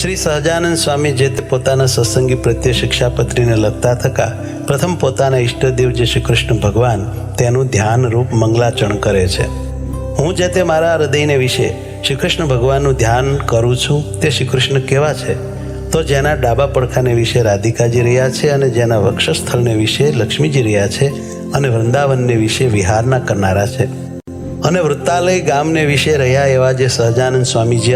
શ્રી સહજાનંદ સ્વામી જે તે પોતાના સત્સંગી પ્રત્યે શિક્ષાપત્રીને લખતા થકા પ્રથમ પોતાના ઈષ્ટદેવ જે શ્રી કૃષ્ણ ભગવાન તેનું ધ્યાન રૂપ મંગલાચરણ કરે છે. હું જે તે મારા હૃદયને વિશે શ્રી કૃષ્ણ ભગવાનનું ધ્યાન કરું છું તે શ્રી કૃષ્ણ કેવા છે? તો જેના ડાબા પડખાને વિશે રાધિકાજી રહ્યા છે અને જેના વક્ષસ્થળને વિશે લક્ષ્મીજી રહ્યા છે અને વૃંદાવનને વિશે વિહારના કરનારા છે અને વૃત્તાલય ગામને વિશે રહ્યા એવા જે સહજાનંદ સ્વામીજી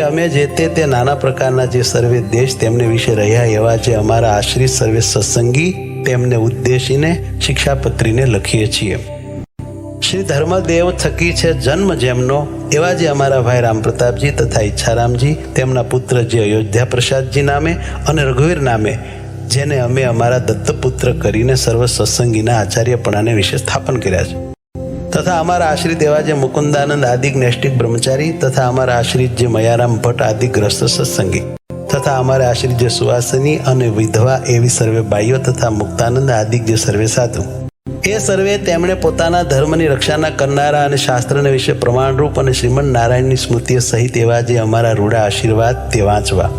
અમે જે તે નાના પ્રકારના જે સર્વે દેશ તેમને વિશે રહ્યા એવા જે અમારા આશ્રિત સર્વે સત્સંગી તેમને ઉદ્દેશીને શિક્ષાપત્રીને લખીએ છીએ. શ્રી ધર્મદેવ થકી છે જન્મ જેમનો એવા જે અમારા ભાઈ રામપ્રતાપજી તથા ઈચ્છારામજી તેમના પુત્ર જે અયોધ્યા પ્રસાદજી નામે અને રઘુવીર નામે જેને અમે અમારા દત્તપુત્ર કરીને સર્વ સત્સંગીના આચાર્યપણાને વિશે સ્થાપન કર્યા છે તથા અમારા આશ્રિત એવા જે મુકુંદાનંદ આદિક નૈષ્ટિક બ્રહ્મચારી તથા અમારા આશ્રિત જે મયારામ ભટ્ટ આદિ ગ્રસ્ત સત્સંગી તથા અમારા આશ્રિત જે સુવાસની અને વિધવા એવી સર્વે બાઈઓ તથા મુક્તાનંદ આદિક જે સર્વે સાધુ એ સર્વે તેમણે પોતાના ધર્મની રક્ષાના કરનારા અને શાસ્ત્રને વિશે પ્રમાણરૂપ અને શ્રીમદ નારાયણની સ્મૃતિઓ સહિત એવા જે અમારા રૂડા આશીર્વાદ તે વાંચવા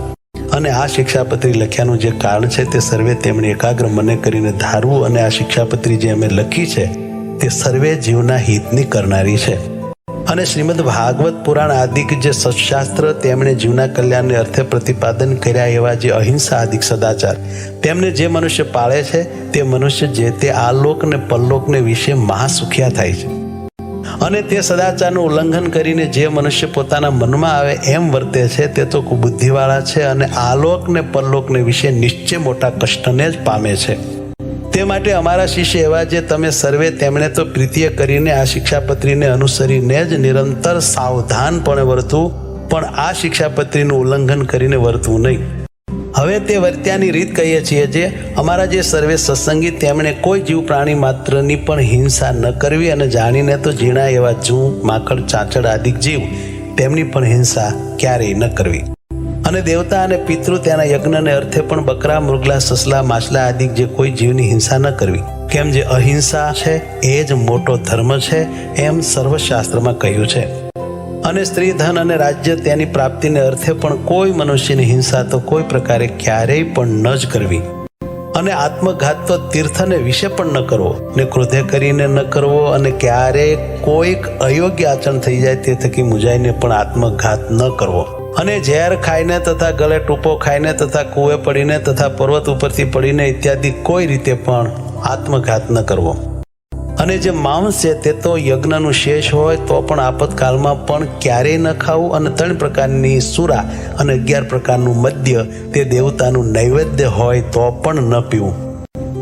અને આ શિક્ષાપત્રી લખ્યાનું જે કારણ છે તે સર્વે તેમણે એકાગ્ર મને કરીને ધારવું અને આ શિક્ષાપત્રી જે અમે લખી છે તે સર્વે જીવના હિતની કરનારી છે અને શ્રીમદ ભાગવત પુરાણ આદિક જે સત્શાસ્ત્ર તેમણે જીવના કલ્યાણને અર્થે પ્રતિપાદન કર્યા એવા જે અહિંસા આદિક સદાચાર તેમને જે મનુષ્ય પાળે છે તે મનુષ્ય જે તે આલોક ને પરલોકને વિશે મહાસુખિયા થાય છે અને તે સદાચારનું ઉલ્લંઘન કરીને જે મનુષ્ય પોતાના મનમાં આવે એમ વર્તે છે તે તો કુબુદ્ધિવાળા છે અને આલોક ને પરલોકને વિશે નિશ્ચય મોટા કષ્ટને જ પામે છે. તે માટે અમારા શિષ્ય એવા જે તમે સર્વે તેમણે તો પ્રીતિય કરીને આ શિક્ષાપત્રીને અનુસરીને જ નિરંતર સાવધાનપણે વર્તવું પણ આ શિક્ષાપત્રીનું ઉલ્લંઘન કરીને વર્તવું નહીં. હવે તે વર્ત્યાની રીત કહીએ છીએ જે અમારા જે સર્વે સત્સંગી તેમણે કોઈ જીવ પ્રાણી માત્રની પણ હિંસા ન કરવી અને જાણીને તો ઝીણા એવા જૂ માકડ ચાંચડ આદિક જીવ તેમની પણ હિંસા ક્યારેય ન કરવી અને દેવતા અને પિતૃ તેના યજ્ઞને અર્થે પણ બકરા મૃગલા સસલા માછલા આદિ જે કોઈ જીવની હિંસા ન કરવી કેમ જે અહિંસા છે એ જ મોટો ધર્મ છે એમ સર્વશાસ્ત્રમાં કહ્યું છે. અને સ્ત્રી ધન અને રાજ્ય તેની પ્રાપ્તિને અર્થે પણ કોઈ મનુષ્યની હિંસા તો કોઈ પ્રકારે ક્યારેય પણ ન જ કરવી અને આત્મઘાત તો તીર્થને વિશે પણ ન કરવો ને ક્રોધે કરીને ન કરવો અને ક્યારેય કોઈક અયોગ્ય આચરણ થઈ જાય તે થકી મુજાઈને પણ આત્મઘાત ન કરવો અને ઝેર ખાઈને તથા ગળે ટૂંપો ખાઈને તથા કૂવે પડીને તથા પર્વત ઉપરથી પડીને ઇત્યાદિ કોઈ રીતે પણ આત્મઘાત ન કરવો અને જે માંસ છે તે તો યજ્ઞનું શેષ હોય તો પણ આપતકાળમાં પણ ક્યારેય ન ખાવું અને 3 પ્રકારની સુરા અને 11 પ્રકારનું મદ્ય તે દેવતાનું નૈવેદ્ય હોય તો પણ ન પીવું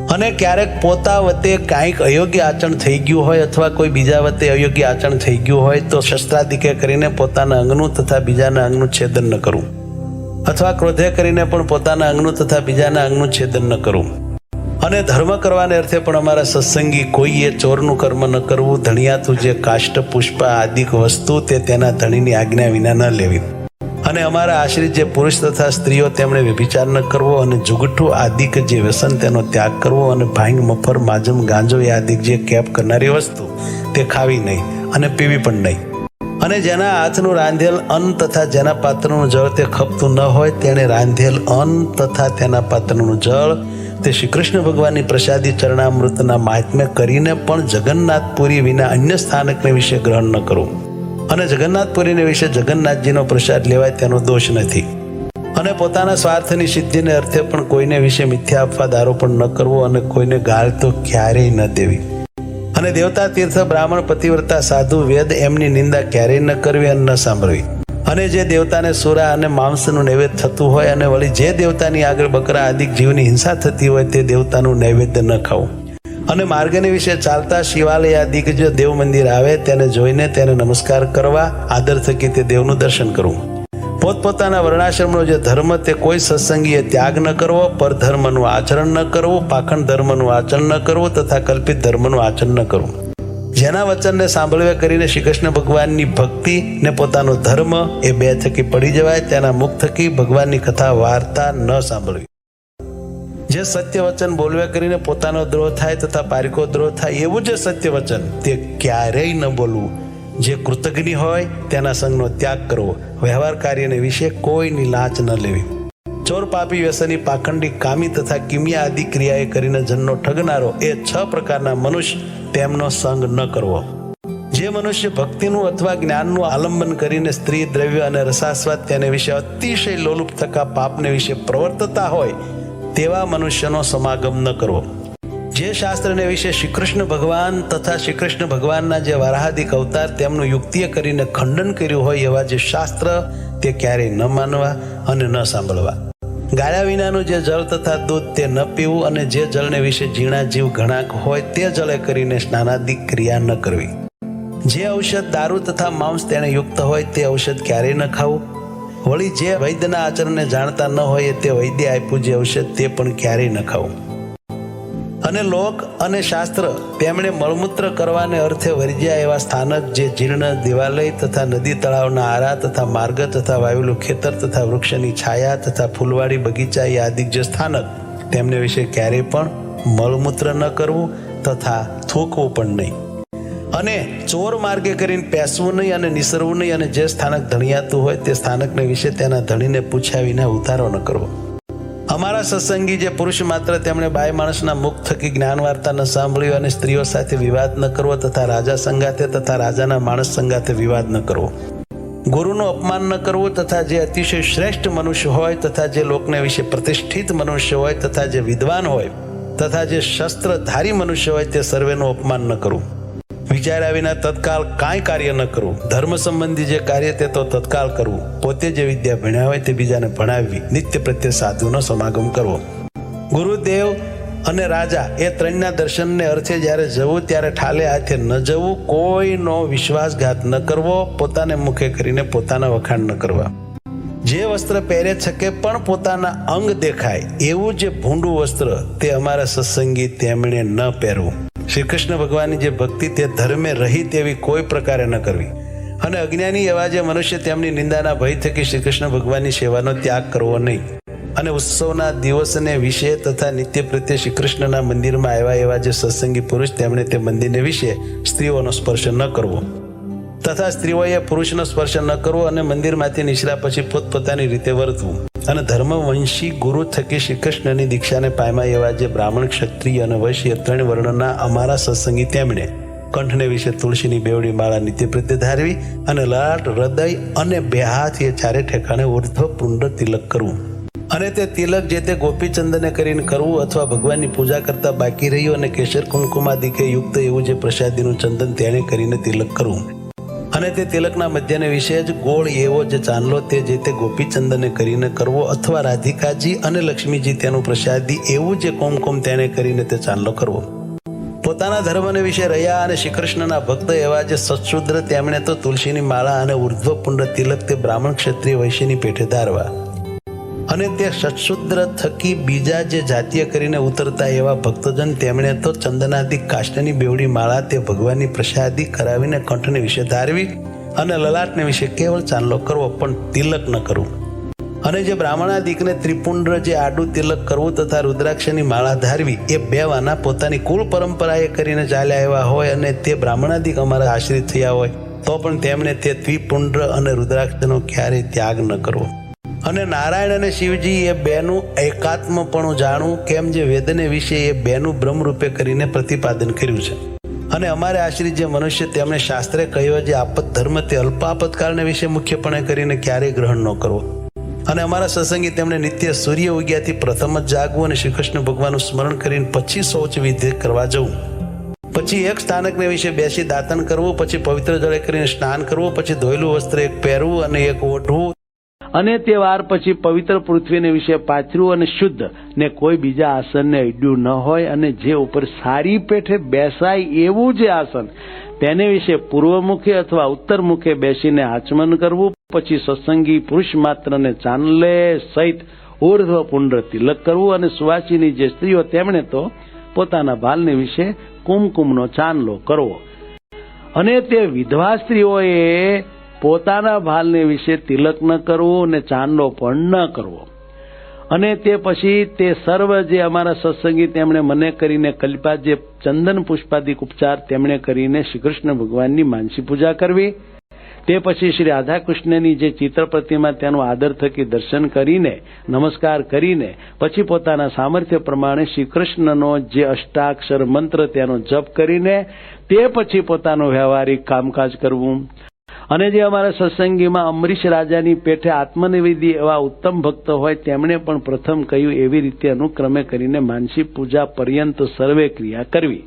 અને ક્યારેક પોતા વતે કાંઈક અયોગ્ય આચરણ થઈ ગયું હોય અથવા કોઈ બીજા વતે અયોગ્ય આચરણ થઈ ગયું હોય તો શસ્ત્રાદિકે કરીને પોતાના અંગનું તથા બીજાના અંગનું છેદન ન કરવું અથવા ક્રોધે કરીને પણ પોતાના અંગનું તથા બીજાના અંગનું છેદન ન કરવું અને ધર્મ કરવાને અર્થે પણ અમારા સત્સંગી કોઈએ ચોરનું કર્મ ન કરવું ધણિયાતું જે કાષ્ટ પુષ્પ આદિક વસ્તુ તે તેના ધણીની આજ્ઞા વિના ન લેવી અને અમારા આશ્રિત જે પુરુષ તથા સ્ત્રીઓ તેમણે વ્યભિચાર ન કરવો અને જુગઠું આદિક જે વ્યસન તેનો ત્યાગ કરવો અને ભાંગ મફર માજમ ગાંજો એ આદિક જે કેપ કરનારી વસ્તુ તે ખાવી નહીં અને પીવી પણ નહીં અને જેના હાથનું રાંધેલ અન્ન તથા જેના પાત્રનું જળ તે ખપતું ન હોય તેણે રાંધેલ અન્ન તથા તેના પાત્રનું જળ તે શ્રી કૃષ્ણ ભગવાનની પ્રસાદી ચરણામૃતના મહાત્મ્ય કરીને પણ જગન્નાથપુરી વિના અન્ય સ્થાનકને વિશે ગ્રહણ ન કરવું અને જગન્નાથપુરીને વિશે જગન્નાથજીનો પ્રસાદ લેવાય તેનો દોષ નથી અને પોતાના સ્વાર્થની સિદ્ધિને અર્થે પણ કોઈને વિશે મિથ્યા અપવાદ આરોપણ ન કરવો અને કોઈને ગાળ તો ક્યારેય ન દેવી અને દેવતા તીર્થ બ્રાહ્મણ પતિવ્રતા સાધુ વેદ એમની નિંદા ક્યારેય ન કરવી અને ન સાંભળવી અને જે દેવતાને સુરા અને માંસનું નૈવેદ્ય થતું હોય અને વળી જે દેવતાની આગળ બકરા આદિક જીવની હિંસા થતી હોય તે દેવતાનું નૈવેદ્ય ન ખાવું અને માર્ગને વિશે ચાલતા શિવાલય આદિક જે દેવ મંદિર આવે તેને જોઈને તેને નમસ્કાર કરવા આદર થકી તે દેવનું દર્શન કરવું પોતપોતાના વર્ણાશ્રમનો જે ધર્મ તે કોઈ સત્સંગીએ ત્યાગ ન કરવો પરધર્મનું આચરણ ન કરવું પાખંડ ધર્મનું આચરણ ન કરવું તથા કલ્પિત ધર્મનું આચરણ ન કરવું જેના વચનને સાંભળવે કરીને શ્રી કૃષ્ણ ભગવાનની ભક્તિ ને પોતાનો ધર્મ એ બે થકી પડી જવાય તેના મુખ થકી ભગવાનની કથા વાર્તા ન સાંભળવી જે સત્ય વચન બોલવે કરીને પોતાનો દ્રોહ થાય તથા પારિકો દ્રોહ થાય એવું જે સત્ય વચન તે ક્યારેય ન બોલવું જે કૃતજ્ઞ હોય તેના સંગનો ત્યાગ કરવો, વ્યવહાર કાર્યને વિશે કોઈની લાંચ ન લેવી. ચોર, પાપી, વ્યસની, પાખંડી, કામી તથા કિમિયા આદિ ક્રિયાએ કરીને જનનો ઠગનારો એ 6 પ્રકારના મનુષ્ય, તેમનો સંગ ન કરવો. જે મનુષ્ય ભક્તિનું અથવા જ્ઞાનનું આલંબન કરીને સ્ત્રી, દ્રવ્ય અને રસાસ્વાદ તેને વિશે અતિશય લોલુપ થકા પાપને વિશે પ્રવર્તતા હોય તેવા મનુષ્યનો સમાગમ ન કરવો. જે શાસ્ત્રને વિશે શ્રી કૃષ્ણ ભગવાન તથા શ્રી કૃષ્ણ ભગવાનના જે વારાહાદિક અવતાર તેમનું યુક્તિએ કરીને ખંડન કર્યું હોય એવા જે શાસ્ત્ર તે ક્યારેય ન માનવા અને ન સાંભળવા. ગાળ્યા વિનાનું જે જળ તથા દૂધ તે ન પીવું અને જે જળને વિશે ઝીણા જીવ ઘણાક હોય તે જળે કરીને સ્નાનાદિક ક્રિયા ન કરવી. જે ઔષધ, દારૂ તથા માંસ તેને યુક્ત હોય તે ઔષધ ક્યારેય ન ખાવું. વળી જે વૈદ્યના આચરણને જાણતા ન હોય તે વૈદ્ય આપ્યું જે ઔષધ તે પણ ક્યારેય ન ખાવું. અને લોક અને શાસ્ત્ર તેમણે મળમૂત્ર કરવાને અર્થે વર્જ્યા એવા સ્થાનક જે જીર્ણ દેવાલય તથા નદી તળાવના આરા તથા માર્ગ તથા વાવેલું ખેતર તથા વૃક્ષની છાયા તથા ફૂલવાડી બગીચા એ આદિક જે સ્થાનક તેમને વિશે ક્યારેય પણ મળમૂત્ર ન કરવું તથા થૂકવું પણ નહીં. અને ચોર માર્ગે કરીને પેસવું નહીં અને નિસરવું નહીં. અને જે સ્થાનક ધણિયાતું હોય તે સ્થાનકને વિશે તેના ધણીને પૂછ્યા વિના ઉતારો ન કરવો. અમારા સત્સંગી જે પુરુષ માત્ર તેમણે બાય માણસના મુખ થકી જ્ઞાન વાર્તા ન સાંભળ્યું અને સ્ત્રીઓ સાથે વિવાદ ન કરવો તથા રાજા સંગાથે તથા રાજાના માણસ સંગાથે વિવાદ ન કરવો. ગુરુનું અપમાન ન કરવું તથા જે અતિશય શ્રેષ્ઠ મનુષ્ય હોય તથા જે લોકને વિશે પ્રતિષ્ઠિત મનુષ્ય હોય તથા જે વિદ્વાન હોય તથા જે શસ્ત્રધારી મનુષ્ય હોય તે સર્વેનું અપમાન ન કરવું. વિચાર્યા વિના તત્કાળ કાંઈ કાર્ય ન કરવું. ધર્મ સંબંધી જે કાર્ય તે તો તત્કાળ કરવું. પોતે જે વિદ્યા ભણ્યા હોય તે બીજાને ભણાવવી. નિત્ય પ્રત્યે સાધુનો સમાગમ કરવો. ગુરુદેવ અને રાજા એ ત્રણના દર્શનને અર્થે જ્યારે જવું ત્યારે ઠાલે હાથે ન જવું. કોઈનો વિશ્વાસઘાત ન કરવો. પોતાને મુખે કરીને પોતાના વખાણ ન કરવા. જે વસ્ત્ર પહેરે છકે પણ પોતાના અંગ દેખાય એવું જે ભૂંડું વસ્ત્ર તે અમારા સત્સંગી તેમણે ન પહેરવું. શ્રી કૃષ્ણ ભગવાનની જે ભક્તિ તે ધર્મે રહી તેવી કોઈ પ્રકારે ન કરવી. અને અજ્ઞાની એવા જે મનુષ્ય તેમની નિંદાના ભય થકી શ્રી કૃષ્ણ ભગવાનની સેવાનો ત્યાગ કરવો નહીં. અને ઉત્સવના દિવસને વિશે તથા નિત્ય પ્રત્યે શ્રી કૃષ્ણના મંદિરમાં આવ્યા એવા જે સત્સંગી પુરુષ તેમણે તે મંદિરને વિશે સ્ત્રીઓનો સ્પર્શ ન કરવો તથા સ્ત્રીઓએ પુરુષનો સ્પર્શ ન કરવો. અને મંદિરમાંથી નીકળ્યા પછી પોતપોતાની રીતે વર્તવું. અને ધર્મવંશી ગુરુ થકી શ્રી કૃષ્ણની દીક્ષાને પામ્યા એવા જે બ્રાહ્મણ, ક્ષત્રિય અને વૈશ્ય 3 વર્ણના અમારા સત્સંગી તેમણે કંઠને વિશે તુલસીની બેવડી માળા નિત્ય પ્રત્યે ધારવી અને લલાટ, હૃદય અને 2 હાથ એ ચારે ઠેકાણે ઉર્ધ્વ પુંડ તિલક કરવું. અને તે તિલક જે તે ગોપીચંદને કરીને કરવું અથવા ભગવાનની પૂજા કરતા બાકી રહ્યું અને કેસર કુમકુમાદિકે યુક્ત એવું જે પ્રસાદીનું ચંદન તેણે કરીને તિલક કરવું. અને તે તિલકના મધ્યને વિશે જ ગોળ એવો જે ચાંદલો તે જે તે ગોપીચંદને કરીને કરવો અથવા રાધિકાજી અને લક્ષ્મીજી તેનું પ્રસાદી એવું જે કુમકુમ તેને કરીને તે ચાંદલો કરવો. પોતાના ધર્મને વિશે રહ્યા અને શ્રી કૃષ્ણના ભક્ત એવા જે સત્શુદ્ર તેમણે તો તુલસીની માળા અને ઉર્ધ્વ પુંડ તિલક તે બ્રાહ્મણ, ક્ષત્રિય, વૈશ્યની પેઠે ધારવા. અને તે સત્શુદ્ર થકી બીજા જે જાતીય કરીને ઉતરતા એવા ભક્તજન તેમણે તો ચંદનાદિક કાષ્ટની બેવડી માળા તે ભગવાનની પ્રસાદી કરાવીને કંઠને વિશે ધારવી અને લલાટને વિશે કેવળ ચાંદલો કરવો પણ તિલક ન કરવું. અને જે બ્રાહ્મણાદિકને ત્રિપુંડ જે આડું તિલક કરવું તથા રુદ્રાક્ષની માળા ધારવી એ 2 વાના પોતાની કુળ પરંપરાએ કરીને ચાલ્યા આવ્યા હોય અને તે બ્રાહ્મણાદિક અમારા આશ્રિત થયા હોય તો પણ તેમણે તે ત્રિપુંડ અને રુદ્રાક્ષનો ક્યારેય ત્યાગ ન કરવો. અને નારાયણ અને શિવજી એ 2નું એકાત્મપણું જાણવું કેમ જે વેદને વિશે એ 2નું બ્રહ્મ રૂપે કરીને પ્રતિપાદન કર્યું છે. અને અમારે આશ્રિત જે મનુષ્ય તેમણે શાસ્ત્રે કહ્યો જે આપત ધર્મ તે અલ્પ આપતકાળને વિશે મુખ્યપણે કરીને ક્યારેય ગ્રહણ ન કરવો. અને અમારા સત્સંગી તેમણે નિત્ય સૂર્ય ઉગ્યાથી પ્રથમ જ જાગવું અને શ્રી કૃષ્ણ ભગવાનનું સ્મરણ કરીને પછી શૌચ વિધિ કરવા જવું. પછી એક સ્થાનકને વિશે બેસી દાતન કરવું, પછી પવિત્ર જળે કરીને સ્નાન કરવું, પછી ધોયેલું વસ્ત્ર એક પહેરવું અને એક ઓઢવું અને તે વાર પછી પવિત્ર પૃથ્વીને વિશે પાથર્યું અને શુદ્ધ ને કોઈ બીજા આસનને અડ્યું ન હોય અને જે ઉપર સારી પેઠે બેસાય એવું જે આસન તેને વિશે પૂર્વમુખે અથવા ઉત્તરમુખે બેસીને આચમન કરવું. પછી સત્સંગી પુરુષ માત્રને ચાંદલે સહિત ઉર્ધ્વ પુંડ તિલક કરવું. અને સુવાસીની જે સ્ત્રીઓ તેમણે તો પોતાના ભાલને વિશે કુમકુમનો ચાંદલો કરવો. અને તે વિધવા સ્ત્રીઓએ પોતાના ભાલને વિશે તિલક ન કરવું અને ચાંદલો પણ ન કરવો. અને તે પછી તે સર્વ જે અમારા સત્સંગી તેમણે મને કરીને કલ્પ્યા જે ચંદન પુષ્પાદિક ઉપચાર તેમણે કરીને શ્રી કૃષ્ણ ભગવાનની માનસી પૂજા કરવી. તે પછી શ્રી રાધાકૃષ્ણની જે ચિત્ર પ્રતિમા તેનું આદર થકી દર્શન કરીને નમસ્કાર કરીને પછી પોતાના સામર્થ્ય પ્રમાણે શ્રી કૃષ્ણનો જે અષ્ટાક્ષર મંત્ર તેનો જપ કરીને તે પછી પોતાનું વ્યવહારિક કામકાજ કરવું. અને જે અમારા સત્સંગીમાં અમરીશ રાજાની પેઠે આત્મનિવેદી એવા ઉત્તમ ભક્ત હોય તેમણે પણ પ્રથમ કહ્યું એવી રીતે અનુક્રમે કરીને માનસી પૂજા પર્યંત સર્વે ક્રિયા કરવી.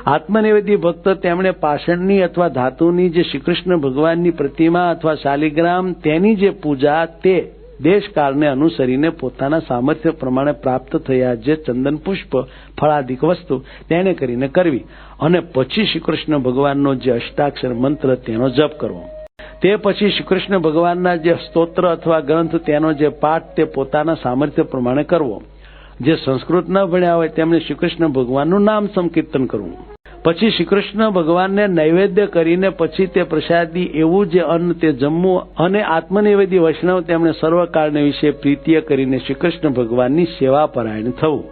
આત્મનિવેદી ભક્ત તેમણે પાષાણની અથવા ધાતુની જે શ્રીકૃષ્ણ ભગવાનની પ્રતિમા અથવા શાલિગ્રામ તેની જે પૂજા તે દેશકાળને અનુસરીને પોતાના સામર્થ્ય પ્રમાણે પ્રાપ્ત થયા જે ચંદન પુષ્પ ફળાદિક વસ્તુ તેને કરીને કરવી. અને પછી શ્રીકૃષ્ણ ભગવાનનો જે અષ્ટાક્ષર મંત્ર તેનો જપ કરવો. તે પછી શ્રીકૃષ્ણ ભગવાનના જે સ્તોત્ર અથવા ગ્રંથ તેનો જે પાઠ તે પોતાના સામર્થ્ય પ્રમાણે કરવો. જે સંસ્કૃત ન ભણ્યા હોય તેમણે શ્રીકૃષ્ણ ભગવાનનું નામ સંકીર્તન કરવું. પછી શ્રીકૃષ્ણ ભગવાનને નૈવેદ્ય કરીને પછી તે પ્રસાદી એવું જે અન્ન તે જમવું અને આત્મનિવેદી વૈષ્ણવ તેમણે સર્વકાળને વિશે પ્રીતિય કરીને શ્રીકૃષ્ણ ભગવાનની સેવા પરાયણ થવું.